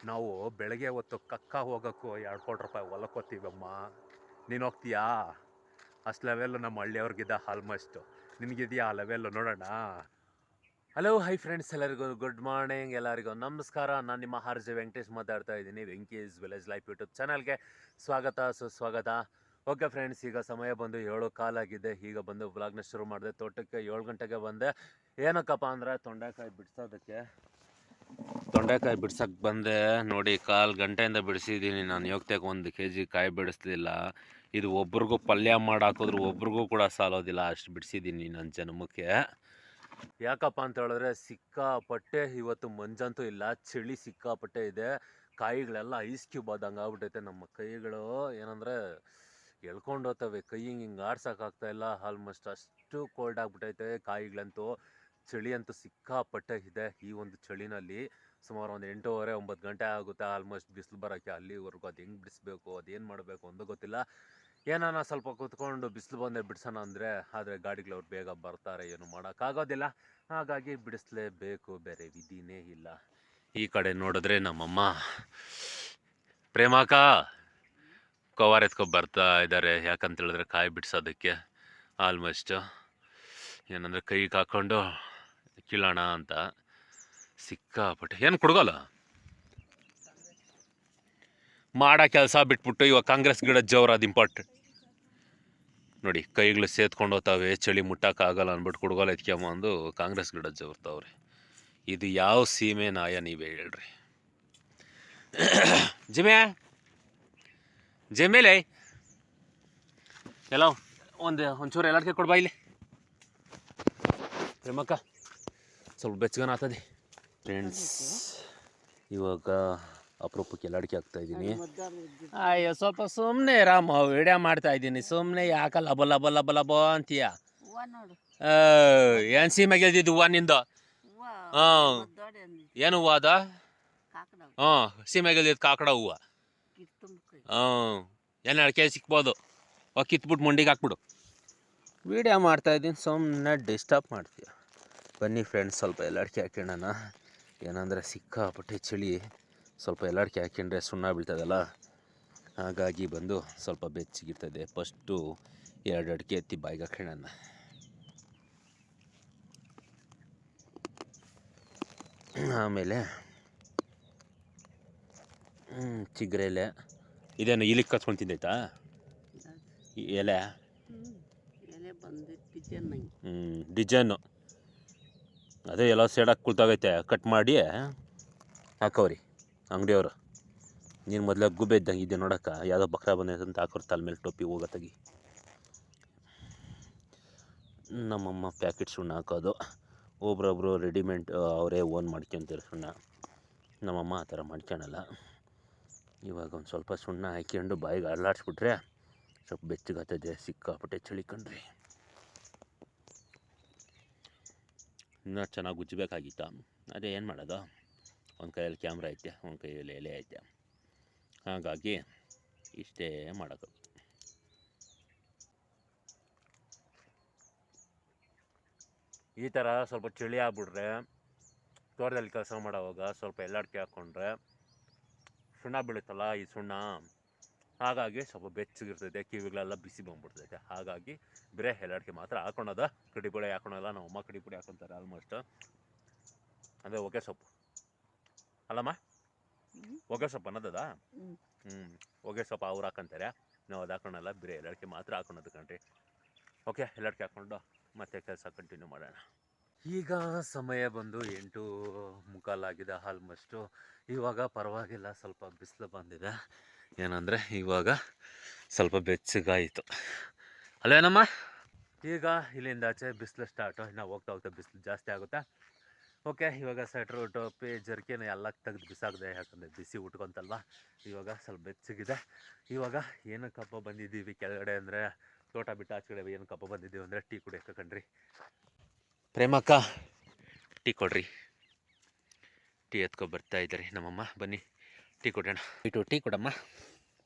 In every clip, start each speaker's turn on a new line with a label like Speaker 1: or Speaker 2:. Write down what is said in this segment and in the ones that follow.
Speaker 1: ನಾವು ಬೆಳಗ್ಗೆ ಹೊತ್ತು ಕಕ್ಕ ಹೋಗೋಕ್ಕೂ 2 ರೂಪಾಯಿ ಹೊಲಕ್ಕೆ ಹೋಗ್ತೀವಮ್ಮ. ನೀನು ಹೋಗ್ತೀಯಾ? ಅಷ್ಟು ಲೆವೆಲ್ಲು ನಮ್ಮ ಹಳ್ಳಿಯವ್ರಿಗಿದ್ದ ಆಲ್ಮೋಸ್ಟು. ನಿನಗಿದೆಯಾ ಆ ಲೆವೆಲ್ಲು? ನೋಡೋಣ. ಹಲೋ ಹೈ ಫ್ರೆಂಡ್ಸ್, ಎಲ್ಲರಿಗೂ ಗುಡ್ ಮಾರ್ನಿಂಗ್, ಎಲ್ಲರಿಗೂ ನಮಸ್ಕಾರ. ನಾನು ನಿಮ್ಮ ಆರ್ ಜೆ ವೆಂಕಟೇಶ್ ಮಾತಾಡ್ತಾ ಇದ್ದೀನಿ. ವೆಂಕೀಸ್ ವಿಲೇಜ್ ಲೈಫ್ ಯೂಟ್ಯೂಬ್ ಚಾನಲ್ಗೆ ಸ್ವಾಗತ ಸುಸ್ವಾಗತ. ಓಕೆ ಫ್ರೆಂಡ್ಸ್, ಈಗ ಸಮಯ ಬಂದು 7:15 ಆಗಿದೆ. ಈಗ ಬಂದು ವ್ಲಾಗ್ನ ಶುರು ಮಾಡಿದೆ. ತೋಟಕ್ಕೆ 7 ಗಂಟೆಗೆ ಬಂದೆ. ಏನಕ್ಕಪ್ಪ ಅಂದರೆ ತೊಂಡೆಕಾಯಿ ಬಿಡ್ಸೋಕ್ಕೆ ಬಂದೆ. ನೋಡಿ, 1/4 ಗಂಟೆಯಿಂದ ಬಿಡಿಸಿದ್ದೀನಿ ನಾನು. ಯೋಗ್ತಕ್ಕೆ 1 kg ಕಾಯಿ ಬಿಡಿಸ್ಲಿಲ್ಲ. ಇದು ಒಬ್ರಿಗೂ ಪಲ್ಯ ಮಾಡಾಕಿದ್ರು ಒಬ್ರಿಗೂ ಕೂಡ ಸಾಲೋದಿಲ್ಲ, ಅಷ್ಟು ಬಿಡಿಸಿದ್ದೀನಿ ನನ್ನ ಜನ್ಮಕ್ಕೆ. ಯಾಕಪ್ಪ ಅಂತ ಹೇಳಿದ್ರೆ ಸಿಕ್ಕಾಪಟ್ಟೆ ಇವತ್ತು ಮಂಜಂತೂ ಇಲ್ಲ, ಚಳಿ ಸಿಕ್ಕಾಪಟ್ಟೆ ಇದೆ. ಕಾಯಿಗಳೆಲ್ಲ ಐಸ್ ಕ್ಯೂಬ್ ಆದಂಗೆ ಆಗ್ಬಿಟ್ಟೈತೆ. ನಮ್ಮ ಕೈಗಳು ಏನಂದರೆ ಎಳ್ಕೊಂಡು ಹೋಗ್ತವೆ. ಕೈ ಹಿಂಗೆ ಆಡ್ಸೋಕ್ಕಾಗ್ತಾ ಇಲ್ಲ. ಆಲ್ಮೋಸ್ಟ್ ಅಷ್ಟು ಕೋಲ್ಡ್ ಆಗಿಬಿಟ್ಟೈತೆ ಕಾಯಿಗಳಂತೂ. ಚಳಿ ಅಂತೂ ಸಿಕ್ಕಾಪಟ್ಟೆ ಇದೆ. ಈ ಒಂದು ಚಳಿನಲ್ಲಿ ಸುಮಾರು ಒಂದು 8:30 9 ಗಂಟೆ ಆಗುತ್ತೆ ಆಲ್ಮೋಸ್ಟ್ ಬಿಸಿಲು ಬರೋಕ್ಕೆ. ಅಲ್ಲಿವರೆಗೂ ಅದು ಹೆಂಗೆ ಬಿಡಿಸ್ಬೇಕು, ಅದೇನು ಮಾಡಬೇಕು ಅಂತ ಗೊತ್ತಿಲ್ಲ. ಏನಾನ ಸ್ವಲ್ಪ ಕೂತ್ಕೊಂಡು ಬಿಸಿಲು ಬಂದರೆ ಬಿಡಿಸೋಣ ಆದರೆ ಗಾಡಿಗಳವ್ರು ಬೇಗ ಬರ್ತಾರೆ, ಏನು ಮಾಡೋಕ್ಕಾಗೋದಿಲ್ಲ. ಹಾಗಾಗಿ ಬಿಡಿಸ್ಲೇಬೇಕು, ಬೇರೆ ವಿಧಿನೇ ಇಲ್ಲ. ಈ ಕಡೆ ನೋಡಿದ್ರೆ ನಮ್ಮಮ್ಮ ಪ್ರೇಮಾಕ ಕವರ್ ಬರ್ತಾ ಇದ್ದಾರೆ. ಯಾಕಂತ ಹೇಳಿದ್ರೆ ಕಾಯಿ ಬಿಡಿಸೋದಕ್ಕೆ ಆಲ್ಮೋಸ್ಟ್ ಏನಂದರೆ ಕೈಗೆ ಹಾಕ್ಕೊಂಡು ಕೀಳೋಣ ಅಂತ. ಸಿಕ್ಕಾಪಟ್ಟೆ ಏನು ಕುಡ್ಗೋಲ್ಲ ಮಾಡೋ ಕೆಲಸ ಬಿಟ್ಬಿಟ್ಟು ಇವಾಗ ಕಾಂಗ್ರೆಸ್ ಗಿಡ ಜೋರು, ಅದು ಇಂಪಾರ್ಟೆಂಟ್. ನೋಡಿ, ಕೈಗಳು ಸೇತ್ಕೊಂಡು ಹೋಗ್ತಾವೆ, ಚಳಿ ಮುಟ್ಟಕ್ಕಾಗಲ್ಲ ಅಂದ್ಬಿಟ್ಟು ಕುಡ್ಗೋಲ ಎತ್ಕೊಂಬ ಅಂದು ಕಾಂಗ್ರೆಸ್ ಗಿಡ ಜೋರ್ತಾವ್ರೆ. ಇದು ಯಾವ ಸೀಮೆ ನಾಯ ನೀವೇ ಹೇಳ್ರಿ. ಜಿಮೇಲೆ ಎಲ್ಲ ಒಂಚೂರು ಎಲ್ಲಾರ್ಗೆ ಕೊಡ್ಬಾ ಇಲ್ಲಿ ಪ್ರೇಮಕ್ಕ, ಸ್ವಲ್ಪ ಬೆಚ್ಚಗನ ಆಗ್ತದೆ. ಫ್ರೆಂಡ್ಸ್, ಇವಾಗ ಅಪರೂಪಕ್ಕೆ ಎಲ್ಲಾಡಿಕೆ ಆಗ್ತಾ ಇದ್ದೀನಿ. ಅಯ್ಯೋ ಸ್ವಲ್ಪ ಸುಮ್ಮನೆ ರಾಮ ವಿಡಿಯೋ ಮಾಡ್ತಾ ಇದ್ದೀನಿ. ಸುಮ್ಮನೆ ಯಾಕಲ್ಲ ಲಬ ಅಂತೀಯ? ಏನು ಸೀಮೆ ಗೆಲ್ದಿದ್ದು ಹೂವ ನಿಂದು? ಹಾಂ, ಏನು ಹೂವ ಅದ? ಹಾಂ, ಸೀಮೆ ಗೆಲ್ದಿದ್ದು ಕಾಕಡ ಹೂವು. ಹಾಂ, ಏನು ಅಡಿಕೆ ಸಿಕ್ಬೋದು. ಕಿತ್ಬಿಟ್ಟು ಮಂಡಿಗೆ ಹಾಕ್ಬಿಡು. ವಿಡಿಯೋ ಮಾಡ್ತಾಯಿದ್ದೀನಿ, ಸುಮ್ಮನೆ ಡಿಸ್ಟರ್ಬ್ ಮಾಡ್ತೀಯ. ಬನ್ನಿ ಫ್ರೆಂಡ್ಸ್, ಸ್ವಲ್ಪ ಎಲ್ಲಾಡಿಕೆ ಹಾಕ್ಕೊಳ್ಳೋಣ. ಏನಂದರೆ ಸಿಕ್ಕಾಪಟ್ಟೆ ಚಳಿ. ಸ್ವಲ್ಪ ಎಲ್ಲಾಡಿಕೆ ಹಾಕ್ಕೊಂಡ್ರೆ ಸುಣ್ಣ ಬೀಳ್ತದಲ್ಲ, ಹಾಗಾಗಿ ಬಂದು ಸ್ವಲ್ಪ ಬೆಚ್ಚಗಿರ್ತದೆ. ಫಸ್ಟು 2 ಅಡಿಕೆ ಎತ್ತಿ ಬಾಯಿಗೆ ಹಾಕ್ಕೊಳ್ಳೋಣ. ಆಮೇಲೆ ಚಿಗ್ರೆ ಎಲೆ ಇದೇನು ಇಲಿಕ್ಕೆ ಕಚ್ಕೊಂಡು ತಿಂದೈತಾ ಎಲೆ? ಡಿಜೈನು ಅದೇ ಎಲ್ಲ ಸೇಡಾಗಿ ಕುಳ್ತಾಗೈತೆ. ಕಟ್ ಮಾಡಿ ಹಾಕವ್ರಿ ಅಂಗಡಿಯವರು. ನೀನು ಮೊದಲೇ ಗುಬ್ಬೆ ಇದ್ದಂಗೆ ಇದೆ ನೋಡೋಕೆ. ಯಾವುದೋ ಬಕ್ರ ಬಂದೈತೆ ಅಂತ ಹಾಕೋರು ತಲೆ ಮೇಲೆ ಟೋಪಿ ಹೋಗೋತ್ತಾಗಿ. ನಮ್ಮಮ್ಮ ಪ್ಯಾಕೆಟ್ ಸುಣ್ಣ ಹಾಕೋದು. ಒಬ್ರೊಬ್ರು ರೆಡಿಮೇಡ್ ಅವರೇ ಓನ್ ಮಾಡ್ಕೊತಾರೆ ಸುಣ್ಣ. ನಮ್ಮಮ್ಮ ಆ ಥರ ಮಾಡ್ಕೊಳಲ್ಲ. ಇವಾಗ ಒಂದು ಸ್ವಲ್ಪ ಸುಣ್ಣ ಹಾಕ್ಕೊಂಡು ಬಾಯಿಗೆ ಅಲ್ಲಾಡಿಸ್ಬಿಟ್ರೆ ಸ್ವಲ್ಪ ಬೆಚ್ಚಗಾಗ್ತದೆ. ಸಿಕ್ಕಾಪಟ್ಟೆ ಚಳಿ ಕಣ್ರಿ. ಇನ್ನೂ ಚೆನ್ನಾಗಿ ಉಜ್ಜಬೇಕಾಗಿತ್ತು. ಅದೇ ಏನು ಮಾಡೋದು, ಒಂದು ಕೈಯಲ್ಲಿ ಕ್ಯಾಮ್ರಾ ಐತೆ, ಒಂದು ಕೈಯಲ್ಲಿ ಎಲೆ ಐತೆ. ಹಾಗಾಗಿ ಇಷ್ಟೇ ಮಾಡೋದು. ಈ ಥರ ಸ್ವಲ್ಪ ಚಳಿ ಆಗ್ಬಿಟ್ರೆ ತೋಟದಲ್ಲಿ ಕೆಲಸ ಮಾಡೋವಾಗ ಸ್ವಲ್ಪ ಎಲ್ಲಾಡಿಕೆ ಹಾಕ್ಕೊಂಡ್ರೆ ಸುಣ್ಣ ಬೀಳುತ್ತಲ್ಲ, ಈ ಸುಣ್ಣ, ಹಾಗಾಗಿ ಸ್ವಲ್ಪ ಬೆಚ್ಚಗಿರ್ತೈತೆ. ಕಿವಿಗಳೆಲ್ಲ ಬಿಸಿ ಬಂದ್ಬಿಡ್ತೈತೆ. ಹಾಗಾಗಿ ಬರೀ ಎಲ್ಲಾಡಿಕೆ ಮಾತ್ರ ಹಾಕೊಳೋದು. ಕಡಿಪುಡಿ ಹಾಕೊಳಲ್ಲ. ನಮ್ಮ ಅಮ್ಮ ಕಡಿಪುಡಿ ಹಾಕೊತಾರೆ ಆಲ್ಮೋಸ್ಟ್. ಅಂದರೆ ಹೊಗೆ ಸೊಪ್ಪು ಅಲ್ಲಮ್ಮ, ಹೊಗೆ ಸೊಪ್ಪು ಅನ್ನೋದದ. ಹೊಗೆ ಸೊಪ್ಪು ಅವ್ರು ಹಾಕೊಂತಾರೆ, ನಾವು ಅದು ಹಾಕೊಳಲ್ಲ. ಬರೀ ಎಲ್ಲಾಡಿಕೆ ಮಾತ್ರ ಹಾಕೊಳೋದು ಕಣ್ರಿ. ಓಕೆ, ಎಲ್ಲಾಡಿಕೆ ಹಾಕ್ಕೊಂಡು ಮತ್ತೆ ಕೆಲಸ ಕಂಟಿನ್ಯೂ ಮಾಡೋಣ. ಈಗ ಸಮಯ ಬಂದು 8:15 ಆಗಿದೆ ಆಲ್ಮೋಸ್ಟು. ಇವಾಗ ಪರವಾಗಿಲ್ಲ, ಸ್ವಲ್ಪ ಬಿಸಿಲು ಬಂದಿದೆ. ಏನಂದರೆ ಇವಾಗ ಸ್ವಲ್ಪ ಬೆಚ್ಚಗಾಯಿತು ಅಲ್ವೇನಮ್ಮ? ಈಗ ಇಲ್ಲಿಂದ ಆಚೆ ಬಿಸಿಲು ಸ್ಟಾರ್ಟು. ನಾವು ಹೋಗ್ತಾ ಬಿಸಿಲು ಜಾಸ್ತಿ ಆಗುತ್ತೆ. ಓಕೆ, ಇವಾಗ ಸ್ವೆಟ್ರು, ಟೋಪಿ, ಜರ್ಕಿನ ಎಲ್ಲ ತೆಗೆದು ಬಿಸಾಕಿದೆ. ಯಾಕಂದರೆ ಬಿಸಿ ಉಟ್ಕೊಂತಲ್ವ. ಇವಾಗ ಸ್ವಲ್ಪ ಬೆಚ್ಚಗಿದೆ. ಇವಾಗ ಏನಕ್ಕಪ್ಪ ಬಂದಿದ್ದೀವಿ ಕೆಳಗಡೆ ಅಂದರೆ, ತೋಟ ಬಿಟ್ಟು ಆಚೆ ಕಡೆ ಏನಕ್ಕಪ್ಪ ಬಂದಿದ್ದೀವಿ ಅಂದರೆ ಟೀ ಕುಡಿಯೋಕೆ ಕಣ್ರಿ. ಪ್ರೇಮಕ್ಕ ಟೀ ಕೊಡ್ರಿ. ಟೀ ಬರ್ತಾ ಇದ್ದಾರೆ ನಮ್ಮಮ್ಮ. ಬನ್ನಿ ಟೀ ಕೊಡೋಣ. ಟೀ ಕೊಡಮ್ಮ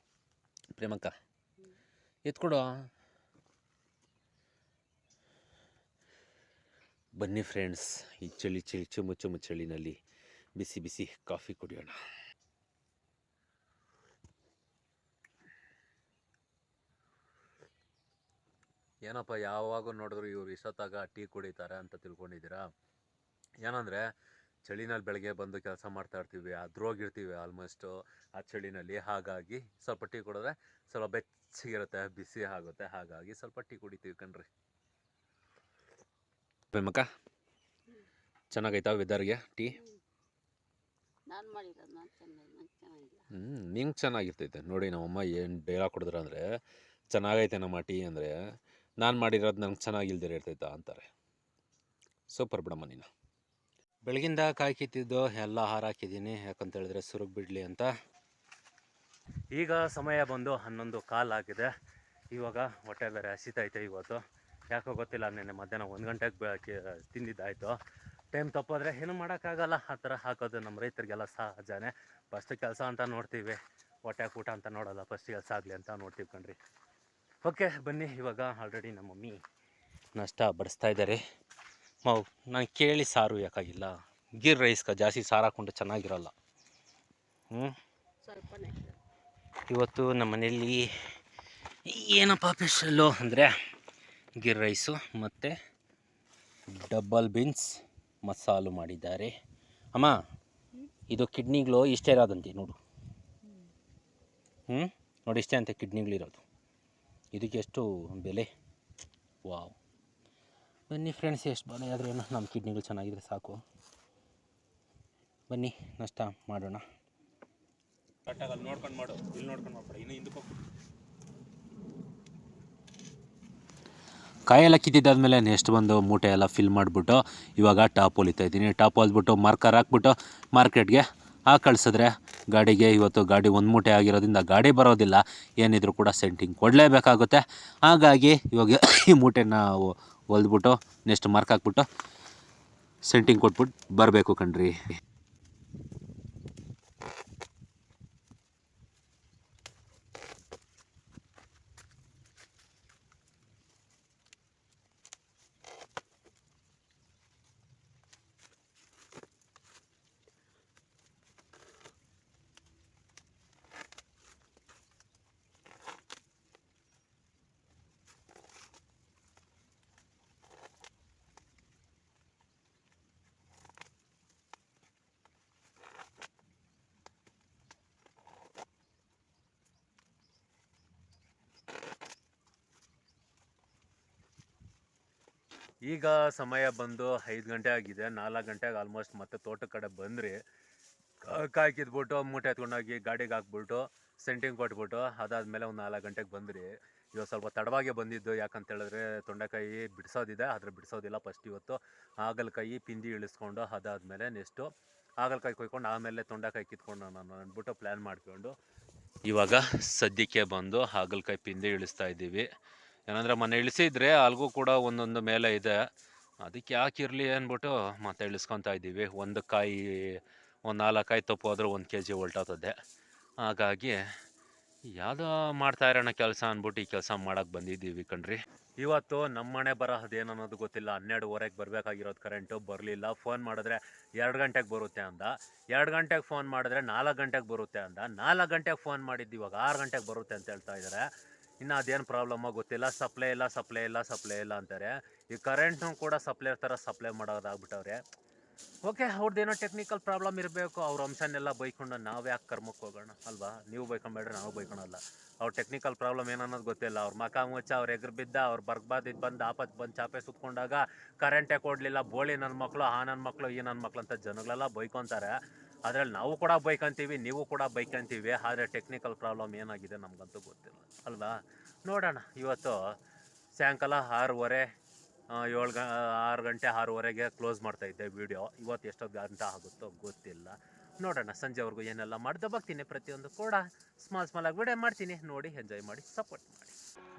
Speaker 1: ಪ್ರೇಮಕ್ಕ, ಎತ್ಕೊಡು. ಬನ್ನಿ ಫ್ರೆಂಡ್ಸ್, ಈ ಚಳಿ ಚಳಿನಲ್ಲಿ ಬಿಸಿ ಬಿಸಿ ಕಾಫಿ ಕುಡಿಯೋಣ. ಏನಪ್ಪ ಯಾವಾಗ ನೋಡಿದ್ರು ಇವ್ರು ಇಷ್ಟೊತ್ತಾಗ ಟೀ ಕುಡಿತಾರೆ ಅಂತ ತಿಳ್ಕೊಂಡಿದ್ದೀರಾ? ಏನಂದರೆ ಚಳಿನಲ್ಲಿ ಬೆಳಗ್ಗೆ ಬಂದು ಕೆಲಸ ಮಾಡ್ತಾ ಇರ್ತೀವಿ, ಅದ್ರೋಗಿರ್ತೀವಿ ಆಲ್ಮೋಸ್ಟು ಆ ಚಳಿನಲ್ಲಿ. ಹಾಗಾಗಿ ಸ್ವಲ್ಪ ಟೀ ಕುಡಿದ್ರೆ ಸ್ವಲ್ಪ ಬೆಚ್ಚಗಿರುತ್ತೆ, ಬಿಸಿ ಆಗುತ್ತೆ. ಹಾಗಾಗಿ ಸ್ವಲ್ಪ ಟೀ ಕುಡಿತೀವಿ ಕಣ್ರಿ. ಮಕ್ಕ ಚೆನ್ನಾಗೈತಾ ವೆದರ್ಗೆ ಟೀ? ನಿಂಗೆ ಚೆನ್ನಾಗಿರ್ತೈತೆ ನೋಡಿ. ನಮ್ಮಮ್ಮ ಏನು ಡೈಲಾಗ್ ಕೊಡಿದ್ರು ಅಂದರೆ, ಚೆನ್ನಾಗೈತೆ ನಮ್ಮ ಟೀ ಅಂದರೆ, ನಾನು ಮಾಡಿರೋದು ನಂಗೆ ಚೆನ್ನಾಗಿಲ್ದಿರ ಇರ್ತೈತಾ ಅಂತಾರೆ. ಸೂಪರ್ ಬಿಡಮ್ಮ ನೀನು. ಬೆಳಗಿಂದ ಕಾಯಿ ಕಿತ್ತಿದ್ದು ಎಲ್ಲ ಹಾರಾಕಿದ್ದೀನಿ, ಯಾಕಂತ ಹೇಳಿದ್ರೆ ಸುರುಗ್ ಬಿಡಲಿ ಅಂತ. ಈಗ ಸಮಯ ಬಂದು 11:15 ಆಗಿದೆ. ಇವಾಗ ಹೊಟ್ಟೆ ಬೇರೆ ಹಸಿತೈತೆ. ಇವತ್ತು ಯಾಕೋ ಗೊತ್ತಿಲ್ಲ, ನೆನ್ನೆ ಮಧ್ಯಾಹ್ನ 1 ಗಂಟೆಗೆ ತಿಂದಿದ್ದಾಯಿತು. ಟೈಮ್ ತಪ್ಪಿದ್ರೆ ಏನೂ ಮಾಡೋಕ್ಕಾಗಲ್ಲ. ಆ ಥರ ಹಾಕೋದು ನಮ್ಮ ರೈತರಿಗೆಲ್ಲ ಸಹಜನೇ. ಫಸ್ಟ್ ಕೆಲಸ ಅಂತ ನೋಡ್ತೀವಿ, ಹೊಟ್ಟೆ ಊಟ ಅಂತ ನೋಡೋಲ್ಲ. ಫಸ್ಟ್ ಕೆಲಸ ಆಗಲಿ ಅಂತ ನೋಡ್ತೀವಿ ಕಣ್ರಿ. ಓಕೆ ಬನ್ನಿ, ಇವಾಗ ಆಲ್ರೆಡಿ ನಮ್ಮ ಮಮ್ಮಿ ನಾಷ್ಟ ಬಡಿಸ್ತಾ ಇದ್ದಾರೆ. ನಾನು ಕೇಳಿ ಸಾರು ಯಾಕಾಗಿಲ್ಲ, ಗೀರ್ ರೈಸ್ಗೆ ಜಾಸ್ತಿ ಸಾರು ಹಾಕ್ಕೊಂಡ್ರೆ ಚೆನ್ನಾಗಿರಲ್ಲ. ಇವತ್ತು ನಮ್ಮ ಮನೆಯಲ್ಲಿ ಏನಪ್ಪ ಸ್ಪೆಷಲ್ಲು ಅಂದರೆ ಗೀರ್ ರೈಸು ಮತ್ತು ಡಬಲ್ ಬೀನ್ಸ್ ಮಸಾಲು ಮಾಡಿದ್ದಾರೆ. ಅಮ್ಮ, ಇದು ಕಿಡ್ನಿಗಳು ಇಷ್ಟೇ ಇರೋದಂತೆ ನೋಡು. ನೋಡಿ, ಇಷ್ಟೇ ಅಂತೆ ಕಿಡ್ನಿಗಳಿರೋದು. ಇದಕ್ಕೆ ಎಷ್ಟು ಬೆಲೆ! ವಾವ್. ಬನ್ನಿ ಫ್ರೆಂಡ್ಸ್, ಎಷ್ಟು ಬಾಳೆ ಆದರೂ ಏನೋ ನಮ್ಮ ಕಿಡ್ನಿಗಳು ಚೆನ್ನಾಗಿದ್ರೆ ಸಾಕು. ಬನ್ನಿ ನಾಷ್ಟ ಮಾಡೋಣ. ಕರೆಕ್ಟಾಗಿ ನೋಡ್ಕೊಂಡು ಮಾಡು, ಇಲ್ಲಿ ನೋಡ್ಕೊಂಡು ಮಾಡ್ಬೇಡ, ಇನ್ನು ಹಿಂದಕ್ಕೆ ಹೋಗ್ಬಿಟ್ಟು. ಕಾಯೆಲ್ಲ ಕಿತ್ತಿದ್ದಾದ್ಮೇಲೆ ನೆಕ್ಸ್ಟ್ ಬಂದು ಮೂಟೆ ಎಲ್ಲ ಫಿಲ್ ಮಾಡಿಬಿಟ್ಟು ಇವಾಗ ಟಾಪ್ ಹೊಲಿತಾ ಇದ್ದೀನಿ. ಟಾಪ್ ಹೊಲಿದ್ಬಿಟ್ಟು ಮಾರ್ಕರ್ ಹಾಕ್ಬಿಟ್ಟು ಮಾರ್ಕೆಟ್ಗೆ ಕಳಿಸಿದ್ರೆ ಗಾಡಿಗೆ. ಇವತ್ತು ಗಾಡಿ ಒಂದು ಮೂಟೆ ಆಗಿರೋದ್ರಿಂದ ಗಾಡಿ ಬರೋದಿಲ್ಲ, ಏನಿದ್ರು ಕೂಡ ಸೆಂಟಿಂಗ್ ಕೊಡಲೇಬೇಕಾಗುತ್ತೆ. ಹಾಗಾಗಿ ಇವಾಗ ಈ ಮೂಟೆನ ಹೊಲಿದ್ಬಿಟ್ಟು ನೆಕ್ಸ್ಟ್ ಮಾರ್ಕ್ ಹಾಕ್ಬಿಟ್ಟು ಸೆಂಟಿಂಗ್ ಕೊಟ್ಬಿಟ್ಟು ಬರಬೇಕು ಕಣ್ರಿ. ಈಗ ಸಮಯ ಬಂದು 5 ಗಂಟೆ ಆಗಿದೆ. 4 ಗಂಟೆಗೆ ಆಲ್ಮೋಸ್ಟ್ ಮತ್ತೆ ತೋಟದ ಕಡೆ ಬಂದ್ರಿ. ಕಾಯಿ ಕಿತ್ಬಿಟ್ಟು ಮೂಟೆ ಎತ್ಕೊಂಡೋಗಿ ಗಾಡಿಗೆ ಹಾಕ್ಬಿಟ್ಟು ಸೆಂಟಿಂಗ್ ಕೊಟ್ಬಿಟ್ಟು ಅದಾದಮೇಲೆ ಒಂದು 4 ಗಂಟೆಗೆ ಬಂದ್ರಿ. ಇವಾಗ ಸ್ವಲ್ಪ ತಡವಾಗಿ ಬಂದಿದ್ದು, ಯಾಕಂತ ಹೇಳಿದ್ರೆ ತೊಂಡೆಕಾಯಿ ಬಿಡಿಸೋದಿದೆ, ಆದರೆ ಬಿಡಿಸೋದಿಲ್ಲ. ಫಸ್ಟ್ ಇವತ್ತು ಹಾಗಲಕಾಯಿ ಪಿಂದಿ ಇಳಿಸ್ಕೊಂಡು ಅದಾದಮೇಲೆ ನೆಕ್ಸ್ಟು ಹಾಗಲಕಾಯಿ ಕೊಯ್ಕೊಂಡು ಆಮೇಲೆ ತೊಂಡೆಕಾಯಿ ಕಿತ್ಕೊಂಡು ನಾನು ಅಂದ್ಬಿಟ್ಟು ಪ್ಲ್ಯಾನ್ ಮಾಡ್ಕೊಂಡು ಇವಾಗ ಸದ್ಯಕ್ಕೆ ಬಂದು ಹಾಗಲಕಾಯಿ ಪಿಂದಿ ಇಳಿಸ್ತಾ ಇದ್ದೀವಿ. ಏನಂದರೆ ಮೊನ್ನೆ ಇಳಿಸಿದ್ರೆ ಅಲ್ಗೂ ಕೂಡ ಒಂದೊಂದು ಮೇಲೆ ಇದೆ, ಅದಕ್ಕೆ ಯಾಕಿರಲಿ ಅಂದ್ಬಿಟ್ಟು ಮತ್ತೆ ಇಳಿಸ್ಕೊತಾ ಇದ್ದೀವಿ. ಒಂದು ಕಾಯಿ ಒಂದು 4 ಕಾಯಿ ತಪ್ಪು ಹೋದ್ರೆ 1 kg ಹೊಲ್ಟೋತದೆ. ಹಾಗಾಗಿ ಯಾವುದೋ ಮಾಡ್ತಾ ಇರೋಣ ಕೆಲಸ ಅಂದ್ಬಿಟ್ಟು ಈ ಕೆಲಸ ಮಾಡೋಕ್ಕೆ ಬಂದಿದ್ದೀವಿ ಕಣ್ರಿ. ಇವತ್ತು ನಮ್ಮ ಮನೆ ಬರೋದೇನು ಅನ್ನೋದು ಗೊತ್ತಿಲ್ಲ. 12:15ಗೆ ಬರಬೇಕಾಗಿರೋದು ಕರೆಂಟು ಬರಲಿಲ್ಲ. ಫೋನ್ ಮಾಡಿದ್ರೆ 2 ಗಂಟೆಗೆ ಬರುತ್ತೆ ಅಂದ. 2 ಗಂಟೆಗೆ ಫೋನ್ ಮಾಡಿದ್ರೆ 4 ಗಂಟೆಗೆ ಬರುತ್ತೆ ಅಂದ. 4 ಗಂಟೆಗೆ ಫೋನ್ ಮಾಡಿದ್ದು ಇವಾಗ 6 ಗಂಟೆಗೆ ಬರುತ್ತೆ ಅಂತ ಹೇಳ್ತಾ ಇದ್ದಾರೆ. ಇನ್ನು ಅದೇನು ಪ್ರಾಬ್ಲಮ್ಮೋ ಗೊತ್ತಿಲ್ಲ. ಸಪ್ಲೈ ಇಲ್ಲ ಅಂತಾರೆ. ಈ ಕರೆಂಟ್ನು ಕೂಡ ಸಪ್ಲೈ ಥರ ಸಪ್ಲೈ ಮಾಡೋದಾಗ್ಬಿಟ್ಟವ್ರೆ. ಓಕೆ, ಅವ್ರದ್ದೇನೋ ಟೆಕ್ನಿಕಲ್ ಪ್ರಾಬ್ಲಮ್ ಇರಬೇಕು. ಅವ್ರ ಅಂಶನೆಲ್ಲ ಬೈಕೊಂಡು ನಾವು ಯಾಕೆ ಕರ್ಮಕ್ಕೆ ಹೋಗೋಣ ಅಲ್ವಾ? ನೀವು ಬೈಕೊಂಬೇಡ್ರೆ ನಾವು ಬೈಕೊಳಲ್ಲ. ಅವ್ರ ಟೆಕ್ನಿಕಲ್ ಪ್ರಾಬ್ಲಮ್ ಏನನ್ನೋದು ಗೊತ್ತಿಲ್ಲ. ಅವ್ರ ಮಕ ಮುಚ್ಚ, ಅವ್ರ ಎಗ್ರು ಬಿದ್ದ, ಅವ್ರು ಬರ್ಬಾದಿದ್ದು ಬಂದು ಆಪತ್ತು ಬಂದು ಚಾಪೆ ಸುತ್ಕೊಂಡಾಗ ಕರೆಂಟೇ ಕೊಡಲಿಲ್ಲ, ಬೋಳಿ ನನ್ನ ಮಕ್ಕಳು, ಆ ನನ್ನ ಮಕ್ಕಳು, ಈ ನನ್ನ ಮಕ್ಕಳು ಅಂತ ಜನಗಳೆಲ್ಲ ಬೈಕೊತಾರೆ. ಅದರಲ್ಲಿ ನಾವು ಕೂಡ ಬೈಕೊಂತೀವಿ, ನೀವು ಕೂಡ ಬೈಕೊಂತೀವಿ. ಆದರೆ ಟೆಕ್ನಿಕಲ್ ಪ್ರಾಬ್ಲಮ್ ಏನಾಗಿದೆ ನಮಗಂತೂ ಗೊತ್ತಿಲ್ಲ ಅಲ್ವಾ? ನೋಡೋಣ. ಇವತ್ತು ಸಾಯಂಕಾಲ 6:30 6 ಗಂಟೆ 6:30ಗೆ ಕ್ಲೋಸ್ ಮಾಡ್ತಾಯಿದ್ದೆ ವೀಡಿಯೋ. ಇವತ್ತು ಎಷ್ಟೊತ್ತು ಗಂಟೆ ಆಗುತ್ತೋ ಗೊತ್ತಿಲ್ಲ. ನೋಡೋಣ. ಸಂಜೆವರೆಗೂ ಏನೆಲ್ಲ ಮಾಡ್ದೆ ಬರ್ತೀನಿ. ಪ್ರತಿಯೊಂದು ಕೂಡ ಸ್ಮಾಲಾಗಿ ವೀಡಿಯೋ ಮಾಡ್ತೀನಿ. ನೋಡಿ ಎಂಜಾಯ್ ಮಾಡಿ, ಸಪೋರ್ಟ್ ಮಾಡಿ.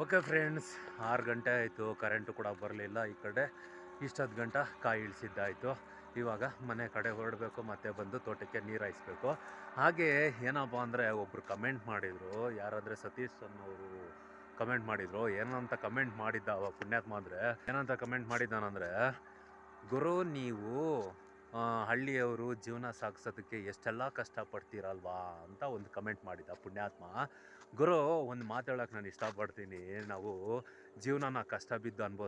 Speaker 1: ಓಕೆ ಫ್ರೆಂಡ್ಸ್, 6 ಗಂಟೆ ಆಯಿತು, ಕರೆಂಟು ಕೂಡ ಬರಲಿಲ್ಲ. ಈ ಕಡೆ ಇಷ್ಟೊತ್ತು ಗಂಟ ಕಾಯಿ ಇಳಿಸಿದ್ದಾಯಿತು. ಇವಾಗ ಮನೆ ಕಡೆ ಹೊರಡಬೇಕು, ಮತ್ತೆ ಬಂದು ತೋಟಕ್ಕೆ ನೀರು ಹಾಯಿಸ್ಬೇಕು. ಹಾಗೆ ಏನಪ್ಪ ಅಂದರೆ ಒಬ್ಬರು ಕಮೆಂಟ್ ಮಾಡಿದರು, ಯಾರಾದರೆ ಸತೀಶ್ ಅನ್ನೋರು ಕಮೆಂಟ್ ಮಾಡಿದರು. ಏನಂತ ಕಮೆಂಟ್ ಮಾಡಿದ್ದ ಅವ ಪುಣ್ಯಾತ್ಮ ಅಂದರೆ, ಏನಂತ ಕಮೆಂಟ್ ಮಾಡಿದ್ದಾನಂದರೆ, ಗುರು ನೀವು
Speaker 2: ಹಳ್ಳಿಯವರು ಜೀವನ ಸಾಗಿಸೋದಕ್ಕೆ ಎಷ್ಟೆಲ್ಲ ಕಷ್ಟಪಡ್ತೀರಲ್ವಾ ಅಂತ ಒಂದು ಕಮೆಂಟ್ ಮಾಡಿದ ಪುಣ್ಯಾತ್ಮ. ಗುರು, ಒಂದು ಮಾತು ಹೇಳೋಕೆ ನಾನು ಇಷ್ಟಪಡ್ತೀನಿ. ನಾವು ಜೀವನನ ಕಷ್ಟ ಬಿದ್ದು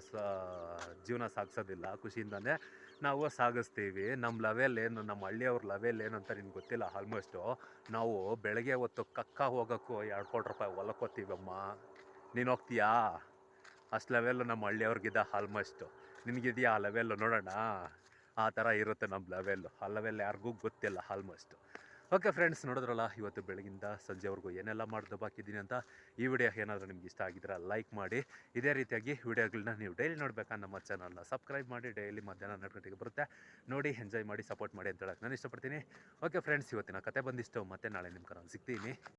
Speaker 2: ಜೀವನ ಸಾಗಿಸೋದಿಲ್ಲ, ಖುಷಿಯಿಂದನೇ ನಾವು ಸಾಗಿಸ್ತೀವಿ. ನಮ್ಮ ಲೆವೆಲ್ ಏನು, ನಮ್ಮ ಹಳ್ಳಿಯವ್ರ ಲೆವೆಲ್ ಏನು ಅಂತ ನಿನ್ಗೆ ಗೊತ್ತಿಲ್ಲ. ಆಲ್ಮೋಸ್ಟು ನಾವು ಬೆಳಗ್ಗೆ ಹೊತ್ತು ಹೋಗೋಕ್ಕೂ 2 ಕೋಟಿ ರೂಪಾಯಿ ಹೊಲಕ್ಕೋತೀವಮ್ಮ. ನೀನು ಹೋಗ್ತೀಯಾ? ಅಷ್ಟು ಲೆವೆಲ್ಲು ನಮ್ಮ ಹಳ್ಳಿಯವ್ರಿಗಿದ್ದ ಆಲ್ಮೋಸ್ಟು. ನಿನಗಿದೆಯಾ ಆ ಲೆವೆಲ್ಲು? ನೋಡೋಣ. ಆ ಥರ ಇರುತ್ತೆ ನಮ್ಮ ಲೆವೆಲ್ಲು. ಆ ಲೆವೆಲ್ ಯಾರಿಗೂ ಗೊತ್ತಿಲ್ಲ ಆಲ್ಮೋಸ್ಟು. ಓಕೆ ಫ್ರೆಂಡ್ಸ್, ನೋಡಿದ್ರಲ್ಲ ಇವತ್ತು ಬೆಳಗಿಂದ ಸಂಜೆವರೆಗೂ ಏನೆಲ್ಲ ಮಾಡ್ದು ಬಾಕಿದ್ದೀನಿ ಅಂತ. ಈ ವಿಡಿಯೋ ಏನಾದರೂ ನಿಮ್ಗೆ ಇಷ್ಟ ಆಗಿದ್ರೆ ಲೈಕ್ ಮಾಡಿ. ಇದೇ ರೀತಿಯಾಗಿ ವಿಡಿಯೋಗಳನ್ನ ನೀವು ಡೈಲಿ ನೋಡಬೇಕಾ ನಮ್ಮ ಚಾನಲ್ನ ಸಬ್ಸ್ಕ್ರೈಬ್ ಮಾಡಿ. ಡೈಲಿ ಮಧ್ಯಾಹ್ನ 12 ಗಂಟೆಗೆ ಬರುತ್ತೆ. ನೋಡಿ, ಎಂಜಾಯ್ ಮಾಡಿ, ಸಪೋರ್ಟ್ ಮಾಡಿ ಅಂತ ಹೇಳಕ್ಕೆ ನಾನು ಇಷ್ಟಪಡ್ತೀನಿ. ಓಕೆ ಫ್ರೆಂಡ್ಸ್, ಇವತ್ತಿನ ಕತೆ ಬಂದಿಷ್ಟು. ಮತ್ತೆ ನಾಳೆ ನಿಮ್ಮ ಕಡೆ ಸಿಗ್ತೀನಿ.